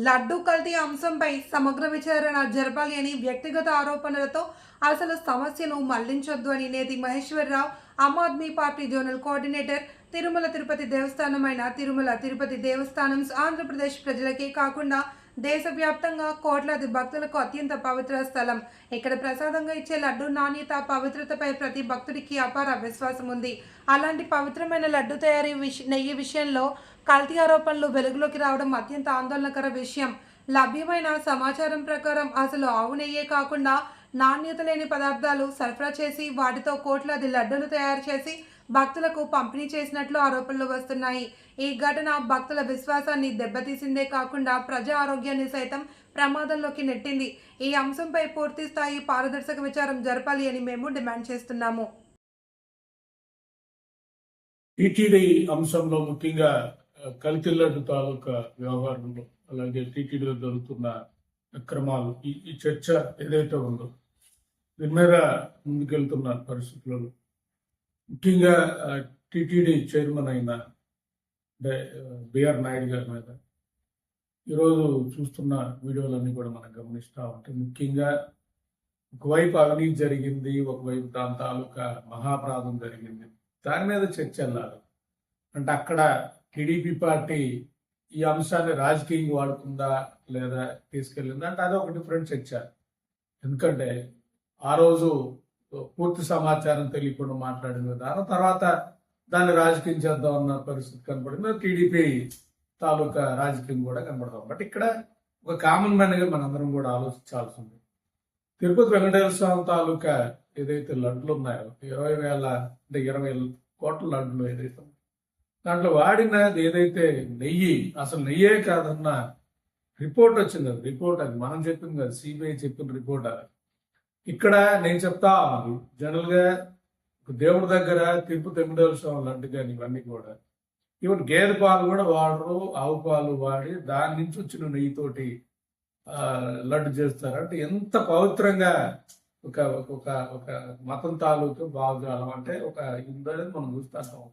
లడ్డూ కల్తీ అంశంపై సమగ్ర విచారణ జరపాలి అని వ్యక్తిగత ఆరోపణలతో అసలు సమస్యను మళ్లించొద్దు అని Neti Maheshwararao Aam Aadmi Party zonal coordinator Tirumala Tirupati దేవస్థానమైన తిరుమల తిరుపతి దేవస్థానం ఆంధ్రప్రదేశ్ ప్రజలకే కాకుండా దేశవ్యాప్తంగా కోట్లాది భక్తులకు అత్యంత పవిత్ర స్థలం. ఇక్కడ ప్రసాదంగా ఇచ్చే లడ్డు నాణ్యత పవిత్రతపై ప్రతి భక్తుడికి అపార విశ్వాసం ఉంది. అలాంటి పవిత్రమైన లడ్డు తయారీ నెయ్యి విషయంలో కల్తీ ఆరోపణలు వెలుగులోకి రావడం అత్యంత ఆందోళనకర విషయం. లభ్యమైన సమాచారం ప్రకారం అసలు ఆవు నెయ్యే కాకుండా నాణ్యత లేని పదార్థాలు సరఫరా చేసి వాటితో కోట్లాది లడ్డూలు తయారు చేసి భక్తులకు పంపిణీ చేసినట్లు ఆరోపణలు వస్తున్నాయి. ఈ ఘటన భక్తుల విశ్వాసాన్ని దెబ్బతీసిందే కాకుండా ప్రజా ఆరోగ్యాన్ని సైతం ప్రమాదంలోకి నెట్టింది. ఈ అంశంపై పూర్తి స్థాయి పారదర్శక విచారం జరపాలి అని మేము డిమాండ్ చేస్తున్నాము. టీటీడీ అంశంలో ముఖ్యంగా కల్తీ లడ్డు తాలూకా వ్యవహారంలో అలాగే టీటీడీలో జరుగుతున్న అక్రమాలు ఈ చర్చ ఏదైతే ఉందో దీని మీద ముందుకెళ్తున్న పరిస్థితులలో ముఖ్యంగా టీటీడీ చైర్మన్ అయిన బిఆర్ నాయుడు గారి మీద ఈరోజు చూస్తున్న వీడియోలన్నీ కూడా మనం గమనిస్తూ ఉంటే ముఖ్యంగా ఒకవైపు అవినీతి జరిగింది, ఒకవైపు దాని తాలూకా మహాప్రాధం జరిగింది, దాని మీద చర్చ వెళ్ళాలి. అంటే అక్కడ టీడీపీ పార్టీ ఈ అంశాన్ని రాజకీయంగా వాడుకుందా లేదా తీసుకెళ్ళిందా అంటే అది ఒక డిఫరెంట్ చర్చ. ఎందుకంటే ఆ రోజు పూర్తి సమాచారం తెలియకుండా మాట్లాడిన విధానం తర్వాత దాన్ని రాజకీయం చేద్దాం అన్న పరిస్థితి కనపడింది. టీడీపీ తాలూకా రాజకీయం కూడా కనపడతాం. బట్ ఇక్కడ ఒక కామన్ మ్యాన్గా మనందరం కూడా ఆలోచించాల్సి ఉంది. తిరుపతి వెంకటేశ్వర స్వామి తాలూకా ఏదైతే లడ్లు ఉన్నాయో 20,000 అంటే 20 కోట్ల లడ్లు ఏదైతే దాంట్లో వాడినది ఏదైతే నెయ్యి అసలు నెయ్యే కాదన్న రిపోర్ట్ వచ్చింది. అది రిపోర్ట్ అది మనం చెప్పింది కదా, సిబిఐ చెప్పిన రిపోర్ట్ అది. ఇక్కడ నేను చెప్తా జనరల్గా దేవుడి దగ్గర తిరుపతి వెంకటేశ్వర స్వామి లడ్డు కానీ ఇవన్నీ కూడా ఈవెన్ గేదె పాలు కూడా వాడరు, ఆవు పాలు వాడి దాని నుంచి వచ్చిన నెయ్యితోటి లడ్డు చేస్తారు. అంటే ఎంత పవిత్రంగా ఒక ఒక ఒక మతం తాలూకు భావజాలం అంటే ఒక ఇందని మనం చూస్తాం.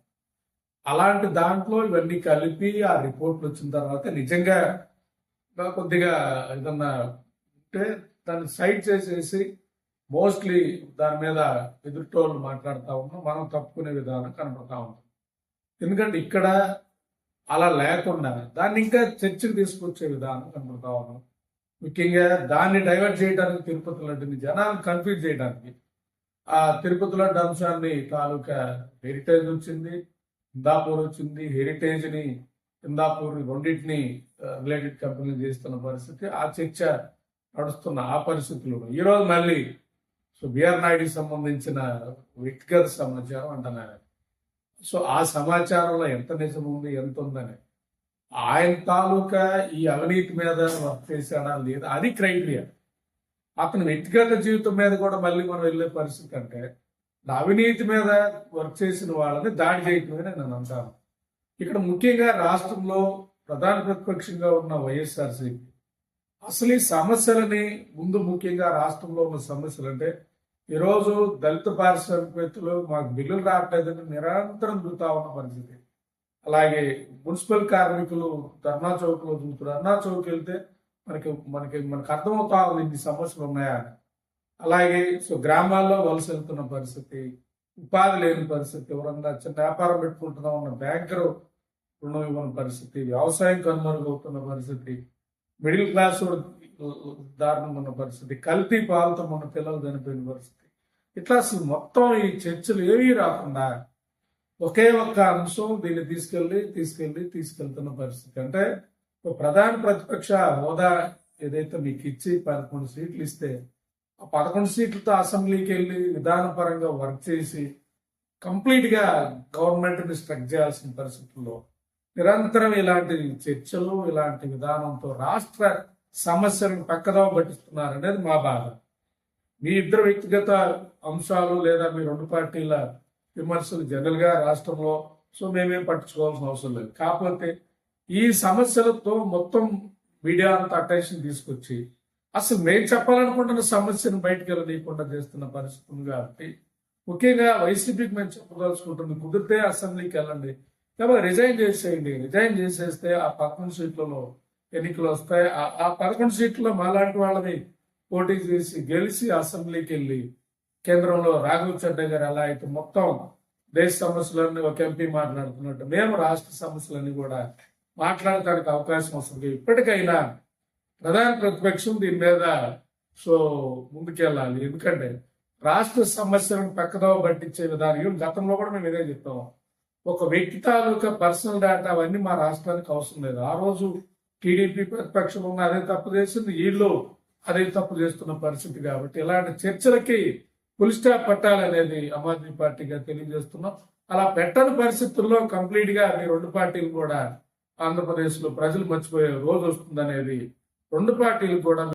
అలాంటి దాంట్లో ఇవన్నీ కలిపి ఆ రిపోర్ట్లు వచ్చిన తర్వాత నిజంగా కొద్దిగా ఏదన్నా ఉంటే దాన్ని సైడ్ చేసేసి మోస్ట్లీ దాని మీద ఎదుటోళ్ళు మాట్లాడుతూ ఉన్నాం, మనం తప్పుకునే విధానం కనపడతా ఉన్నాం. ఎందుకంటే ఇక్కడ అలా లేకుండా దాన్ని ఇంకా చర్చకు తీసుకొచ్చే విధానం కనపడతా ఉన్నాం. ముఖ్యంగా దాన్ని డైవర్ట్ చేయడానికి తిరుపతి లడ్డుని జనాలను కన్ఫ్యూజ్ చేయడానికి ఆ తిరుపతి లడ్డు అంశాన్ని తాలూకా హెరిటేజ్ వచ్చింది, ఇందాపూర్ వచ్చింది. హెరిటేజ్ని ఇందాపూర్ రెండింటిని రిలేటెడ్ కంపెనీలు చేస్తున్న పరిస్థితి, ఆ చర్చ నడుస్తున్న ఆ పరిస్థితులు ఈరోజు మళ్ళీ బిఆర్ నాయుడికి సంబంధించిన వ్యక్తిగత సమాచారం అంటున్నారు. సో ఆ సమాచారంలో ఎంత నిజం ఉంది, ఎంత ఉందని ఆయన తాలూకా ఈ అవినీతి మీద వర్క్ చేశాడా లేదా అది క్రైటీరియా. అతని వ్యక్తిగత జీవితం మీద కూడా మళ్ళీ మనం వెళ్ళే పరిస్థితి అంటే అవినీతి మీద వర్క్ చేసిన వాళ్ళని దాడి చేయటమే నేను అంటాను. ఇక్కడ ముఖ్యంగా రాష్ట్రంలో ప్రధాన ప్రతిపక్షంగా ఉన్న వైఎస్ఆర్సీపీ అసలు ఈ సమస్యలని ముందు ముఖ్యంగా రాష్ట్రంలో ఉన్న సమస్యలు అంటే ఈరోజు దళిత పారిశ్రామికవేత్తలు మాకు బిల్లులు రావట్లేదని నిరంతరం దిగుతా ఉన్న పరిస్థితి. అలాగే మున్సిపల్ కార్మికులు ధర్నా చౌక్లో దిగుతారు. ధర్నా చౌక్ వెళ్తే మనకి అర్థమవుతా ఉంది ఇన్ని సమస్యలు ఉన్నాయా. అలాగే గ్రామాల్లో వలస వెళ్తున్న పరిస్థితి, ఉపాధి లేని పరిస్థితి, ఎవరన్నా చిన్న వ్యాపారం పెట్టుకుంటున్నా ఉన్న బ్యాంకరు రుణం ఇవ్వని పరిస్థితి, వ్యవసాయం కనుమరుగవుతున్న పరిస్థితి, మిడిల్ క్లాస్ దారుణం ఉన్న పరిస్థితి, కల్తీ పాలతో మన పిల్లలు చనిపోయిన పరిస్థితి. ఇట్లా అసలు మొత్తం ఈ చర్చలు ఏవీ రాకుండా ఒకే ఒక్క అంశం దీన్ని తీసుకెళ్తున్న పరిస్థితి. అంటే ప్రధాన ప్రతిపక్ష హోదా ఏదైతే మీకు ఇచ్చి 11 సీట్లు ఇస్తే ఆ 11 సీట్లతో అసెంబ్లీకి వెళ్ళి విధానపరంగా వర్క్ చేసి కంప్లీట్గా గవర్నమెంట్ని స్ట్రక్ చేయాల్సిన పరిస్థితుల్లో నిరంతరం ఇలాంటి చర్చలు ఇలాంటి విధానంతో రాష్ట్ర సమస్యలను పక్కదోవ పట్టిస్తున్నారు అనేది మా బాధ. మీ ఇద్దరు వ్యక్తిగత అంశాలు లేదా మీ రెండు పార్టీల విమర్శలు జనరల్గా రాష్ట్రంలో మేమేం పట్టించుకోవాల్సిన అవసరం లేదు. కాకపోతే ఈ సమస్యలతో మొత్తం మీడియా అంతా అటెన్షన్ తీసుకొచ్చి అసలు మేము చెప్పాలనుకుంటున్న సమస్యను బయటకు వెళ్ళనీయకుండా చేస్తున్న పరిస్థితి ఉంది. కాబట్టి ముఖ్యంగా వైసీపీకి మేము చెప్పదలుచుకుంటుంది, కుదిరితే అసెంబ్లీకి వెళ్ళండి, లేకపోతే రిజైన్ చేసేయండి. రిజైన్ చేసేస్తే ఆ 11 సీట్లలో ఎన్నికలు వస్తాయి. ఆ 11 సీట్లలో మాలాంటి వాళ్ళని పోటీ చేసి గెలిచి అసెంబ్లీకి వెళ్ళి కేంద్రంలో రాఘవ్ చడ్డా గారు ఎలా అయితే మొత్తం దేశ సమస్యలన్నీ ఒక ఎంపీ మాట్లాడుతున్నట్టు మేము రాష్ట్ర సమస్యలన్నీ కూడా మాట్లాడటానికి అవకాశం వస్తుంది. ఇప్పటికైనా ప్రధాన ప్రతిపక్షం దీని మీద ముందుకెళ్ళాలి. ఎందుకంటే రాష్ట్ర సమస్యలను పక్కదోవ పట్టించే విధానం గతంలో కూడా మేము ఇదే చెప్తాం. ఒక వ్యక్తి తాలూకా పర్సనల్ డేటా అవన్నీ మా రాష్ట్రానికి అవసరం లేదు. ఆ రోజు టీడీపీ ప్రతిపక్షం ఉన్న అదే తప్పు చేసింది, వీళ్ళు అదే తప్పు చేస్తున్న పరిస్థితి. కాబట్టి ఇలాంటి చర్చలకి ఫుల్ స్టాప్ పెట్టాలనేది ఆమ్ ఆద్మీ పార్టీగా తెలియజేస్తున్నాం. అలా పెట్టని పరిస్థితుల్లో కంప్లీట్ గా ఈ రెండు పార్టీలు కూడా ఆంధ్రప్రదేశ్ లో ప్రజలు మర్చిపోయే రోజు వస్తుందనేది రెండు పార్టీలు కూడా